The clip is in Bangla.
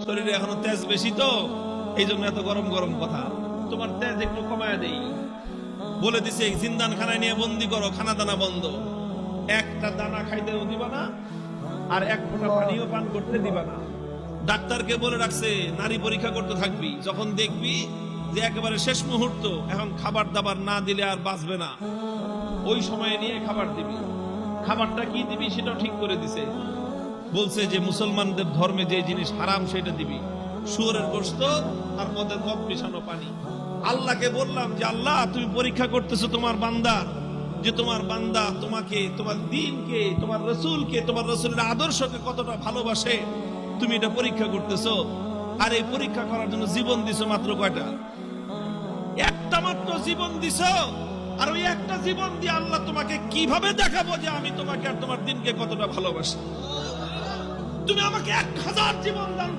শরীরে এখনো তেজ বেশি তো, এই জন্য এত গরম গরম কথা। তোমার তেজ একটু কমায় দেই। বলে দিছে জিন্দান খানায় নিয়ে বন্দি করো, খানা দানা বন্ধ, একটা দানা খাইতেও দিবা না, আর এক ফোঁটা পানিও পান করতে দিবা না। ডাক্তারকে বলে রাখছে নারী পরীক্ষা করতে থাকবি, যখন দেখবি যে একেবারে শেষ মুহূর্ত, এখন খাবার দাবার না দিলে আর বাঁচবে না, ওই সময়ে নিয়ে খাবার দিবি। খাবারটা কি দিবি সেটাও ঠিক করে দিছে। বলছে যে মুসলমানদের ধর্মে যে জিনিস হারাম সেটা দিবি, শুয়োরের গোশত আর মদের মদ মিশানো পানি। আল্লাহকে বললাম যে আল্লাহ, তুমি পরীক্ষা করতেছো তোমার বান্দার, যে তোমার বান্দা তোমাকে, তোমার দ্বীনকে, তোমার রসুলকে, তোমার রসুলের আদর্শকে কতটা ভালোবাসে, তুমি এটা পরীক্ষা করতেছো। আর এই পরীক্ষা করার জন্য জীবন দিছো মাত্র কয়টা? একটা মাত্র জীবন দিছো। আর ওই একটা জীবন দিয়ে আল্লাহ তোমাকে কিভাবে দেখাবো যে আমি তোমাকে আর তোমার দ্বীনকে কতটা ভালোবাসি? তুমি আমাকে 1000 জীবন দান